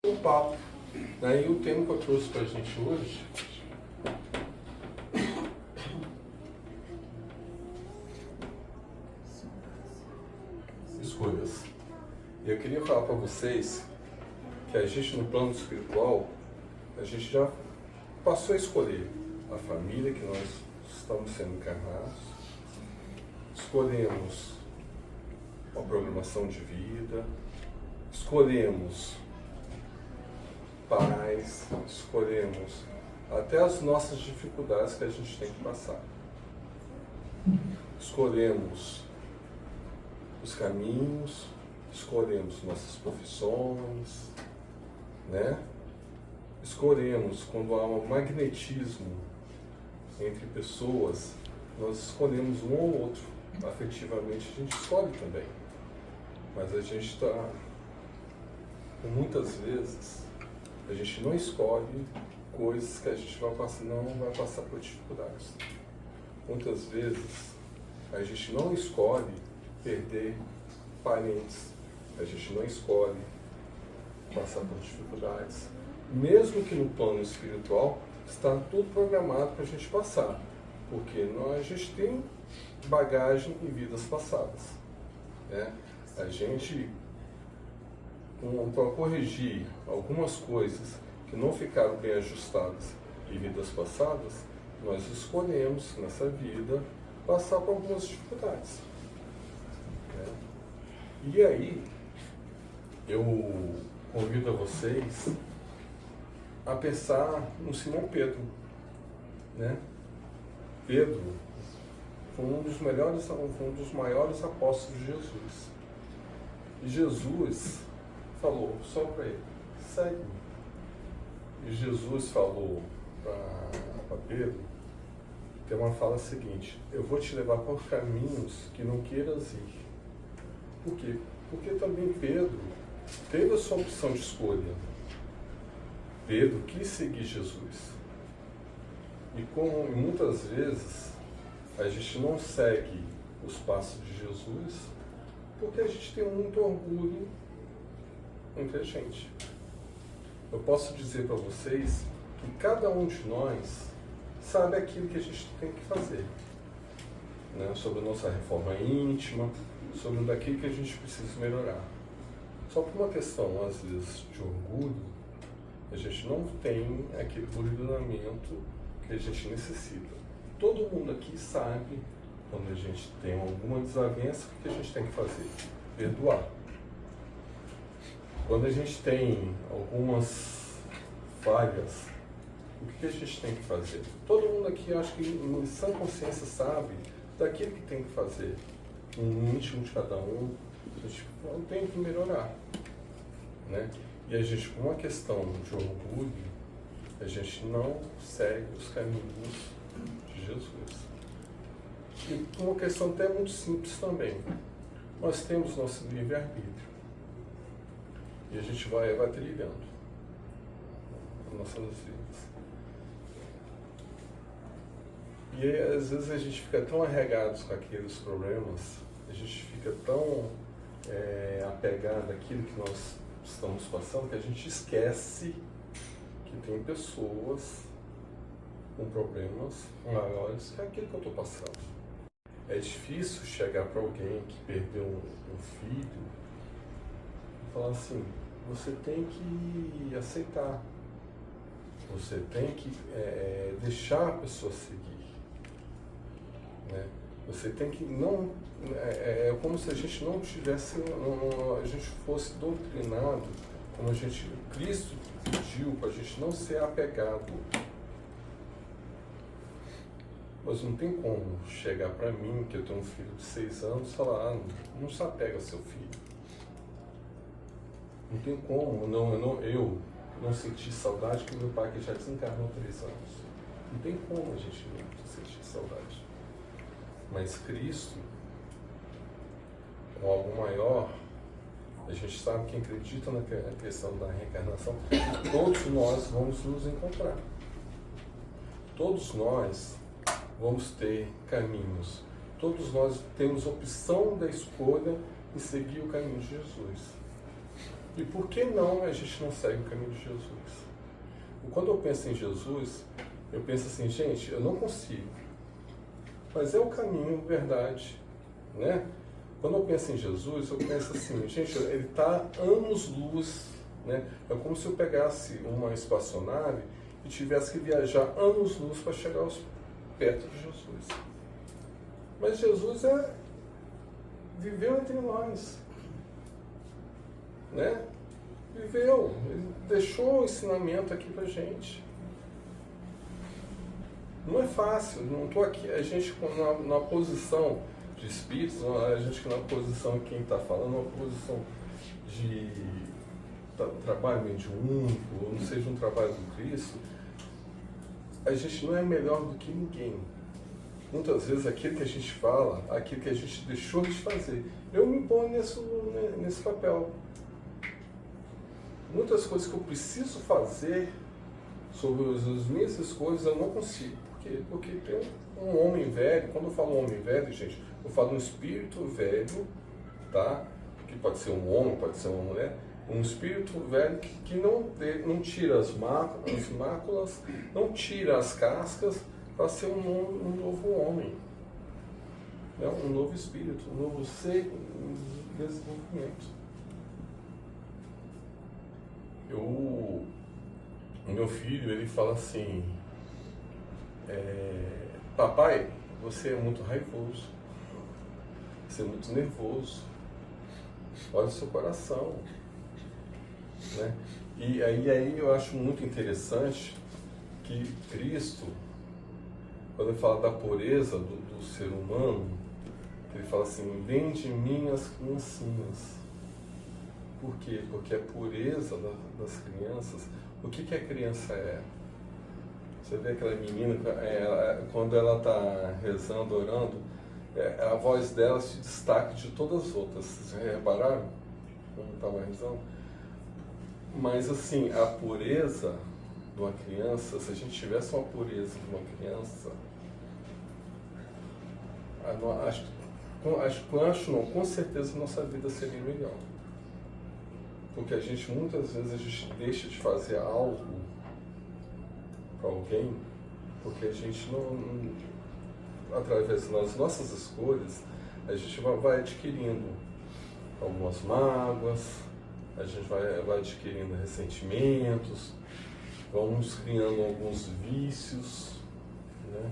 um papo. E o tema que eu trouxe para a gente hoje escolhas. Eu queria falar para vocês que a gente no plano espiritual, a gente já passou a escolher a família que nós estamos sendo encarnados, escolhemos a programação de vida, escolhemos paz, escolhemos até as nossas dificuldades que a gente tem que passar. Escolhemos os caminhos, escolhemos nossas profissões, né? Escolhemos quando há um magnetismo entre pessoas, nós escolhemos um ou outro. Afetivamente a gente escolhe também. Mas a gente está, muitas vezes, a gente não escolhe coisas que a gente não vai passar por dificuldades. Muitas vezes a gente não escolhe perder parentes, a gente não escolhe passar por dificuldades, mesmo que no plano espiritual está tudo programado para a gente passar, porque a gente tem bagagem em vidas passadas, né? A gente, para corrigir algumas coisas que não ficaram bem ajustadas em vidas passadas, nós escolhemos nessa vida passar por algumas dificuldades, né? E aí, eu convido a vocês a pensar no Simão Pedro, né? Pedro foi um dos maiores apóstolos de Jesus. E Jesus falou só para ele: segue-me. E Jesus falou para Pedro, tem uma fala seguinte: eu vou te levar por caminhos que não queiras ir. Por quê? Porque também Pedro teve a sua opção de escolha. Pedro quis seguir Jesus. E como muitas vezes a gente não segue os passos de Jesus, porque a gente tem muito orgulho entre a gente. Eu posso dizer para vocês que cada um de nós sabe aquilo que a gente tem que fazer, né? Sobre a nossa reforma íntima, sobre aquilo que a gente precisa melhorar. Só por uma questão, às vezes, de orgulho, a gente não tem aquele posicionamento que a gente necessita. Todo mundo aqui sabe, quando a gente tem alguma desavença, o que a gente tem que fazer? Perdoar. Quando a gente tem algumas falhas, o que a gente tem que fazer? Todo mundo aqui, acho que em sã consciência, sabe daquilo que tem que fazer. No íntimo de cada um, a gente não tem que melhorar, né? E a gente, por uma questão de orgulho, a gente não segue os caminhos de Jesus. E por uma questão até muito simples também, nós temos nosso livre-arbítrio. E a gente vai trilhando as nossas vidas. E aí, às vezes a gente fica tão arregados com aqueles problemas, a gente fica tão apegado àquilo que nós estamos passando, que a gente esquece que tem pessoas com problemas maiores que aquilo que eu estou passando. É difícil chegar para alguém que perdeu um filho e falar assim: você tem que aceitar, você tem que deixar a pessoa seguir, né? Você tem que não... É como se a gente não tivesse... a gente fosse doutrinado, como Cristo pediu para a gente não ser apegado. Mas não tem como chegar para mim, que eu tenho um filho de 6 anos, e falar: não se apega ao seu filho. Não tem como eu não sentir saudade que meu pai, que já desencarnou há 3 anos. Não tem como a gente não sentir saudade. Mas Cristo, com algo maior, a gente sabe que acredita na questão da reencarnação, todos nós vamos nos encontrar. Todos nós vamos ter caminhos. Todos nós temos opção da escolha em seguir o caminho de Jesus. E por que não a gente não segue o caminho de Jesus? Quando eu penso em Jesus, eu penso assim, gente, eu não consigo. Mas é o caminho, verdade, né? Quando eu penso em Jesus, eu penso assim, gente, ele está anos-luz, né? É como se eu pegasse uma espaçonave e tivesse que viajar anos-luz para chegar perto de Jesus. Mas Jesus viveu entre nós, né? Viveu, ele deixou o ensinamento aqui pra gente. Não é fácil, não estou aqui, a gente na posição de espíritos, a gente na posição de quem está falando, uma posição de trabalho mediúnico, ou não seja um trabalho do Cristo, a gente não é melhor do que ninguém. Muitas vezes aquilo que a gente fala, aquilo que a gente deixou de fazer, eu me ponho nesse papel. Muitas coisas que eu preciso fazer sobre as minhas escolhas eu não consigo. Por quê? Porque tem um homem velho, quando eu falo homem velho, gente, eu falo um espírito velho, tá? Que pode ser um homem, pode ser uma mulher, um espírito velho que não tira as máculas, não tira as cascas para ser um novo homem, né? Um novo espírito, um novo ser em desenvolvimento. O meu filho, ele fala assim, papai, você é muito raivoso, você é muito nervoso, olha o seu coração, né? E aí eu acho muito interessante que Cristo, quando ele fala da pureza do ser humano, ele fala assim, vem de mim as criancinhas. Por quê? Porque a pureza das crianças, o que a criança é? Você vê aquela menina, quando ela está rezando, orando, a voz dela se destaca de todas as outras. Vocês já repararam? Quando estava rezando? Mas assim, a pureza de uma criança, se a gente tivesse uma pureza de uma criança, com certeza nossa vida seria melhor. Porque muitas vezes a gente deixa de fazer algo para alguém, porque a gente não, através das nossas escolhas, a gente vai adquirindo algumas mágoas, a gente vai adquirindo ressentimentos, vamos criando alguns vícios, né?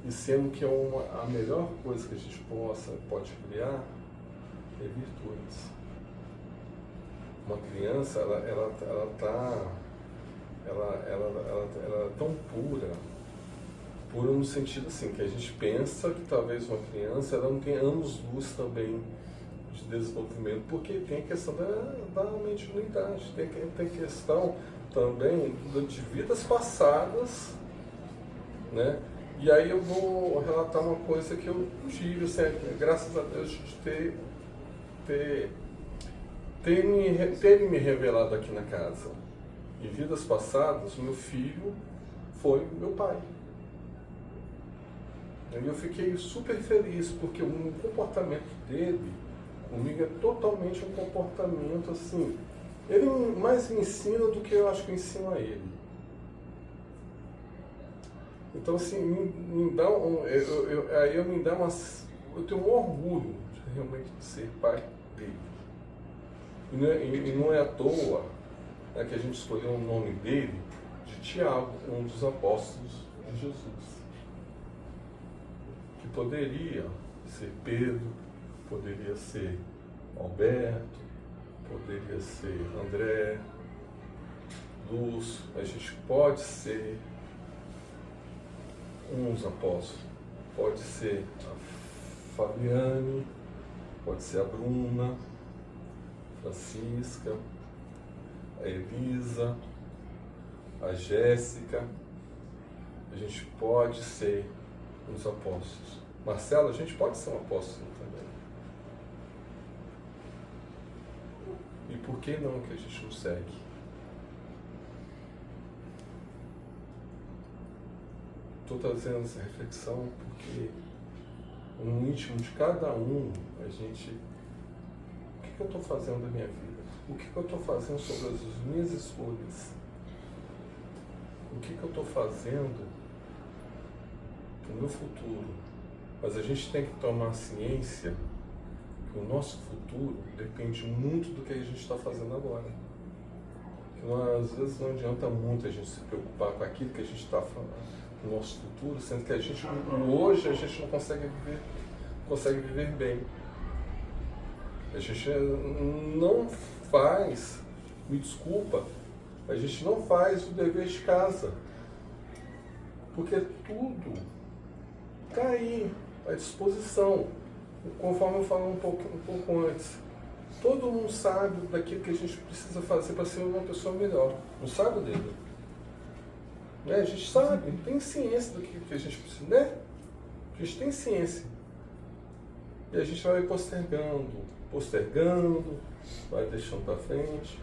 E sendo que a melhor coisa que a gente pode criar é virtudes. Uma criança, ela é tão pura no sentido assim, que a gente pensa que talvez uma criança ela não tenha anos-luz também de desenvolvimento, porque tem a questão da mediunidade, tem questão também de vidas passadas, né? E aí eu vou relatar uma coisa que eu tive, assim, graças a Deus, de ter me revelado aqui na casa. Em vidas passadas, meu filho foi meu pai. E eu fiquei super feliz, porque o comportamento dele comigo é totalmente um comportamento assim. Ele mais me ensina do que eu acho que eu ensino a ele. Então, assim, eu tenho um orgulho de realmente ser pai dele. E não é à toa, né, que a gente escolheu o nome dele de Tiago, um dos apóstolos de Jesus. Que poderia ser Pedro, poderia ser Alberto, poderia ser André, Lúcio. A gente pode ser uns apóstolos. Pode ser a Fabiane, pode ser a Bruna, Francisca, a Elisa, a Jéssica. A gente pode ser uns apóstolos. Marcelo, a gente pode ser um apóstolo também. E por que não que a gente não segue? Estou trazendo essa reflexão porque no íntimo de cada um, o que eu estou fazendo da minha vida? o que eu estou fazendo sobre as minhas escolhas? O que eu estou fazendo no meu futuro? Mas a gente tem que tomar ciência que o nosso futuro depende muito do que a gente está fazendo agora. Que às vezes não adianta muito a gente se preocupar com aquilo que a gente está falando no nosso futuro, sendo que a gente, hoje a gente não consegue viver bem. A gente não faz, me desculpa, a gente não faz o dever de casa. Porque tudo está aí, à disposição. Conforme eu falei um pouco antes, todo mundo sabe daquilo que a gente precisa fazer para ser uma pessoa melhor. Não sabe dele? Né? A gente sabe, tem ciência do que a gente precisa, né? A gente tem ciência. E a gente vai postergando, vai deixando para frente.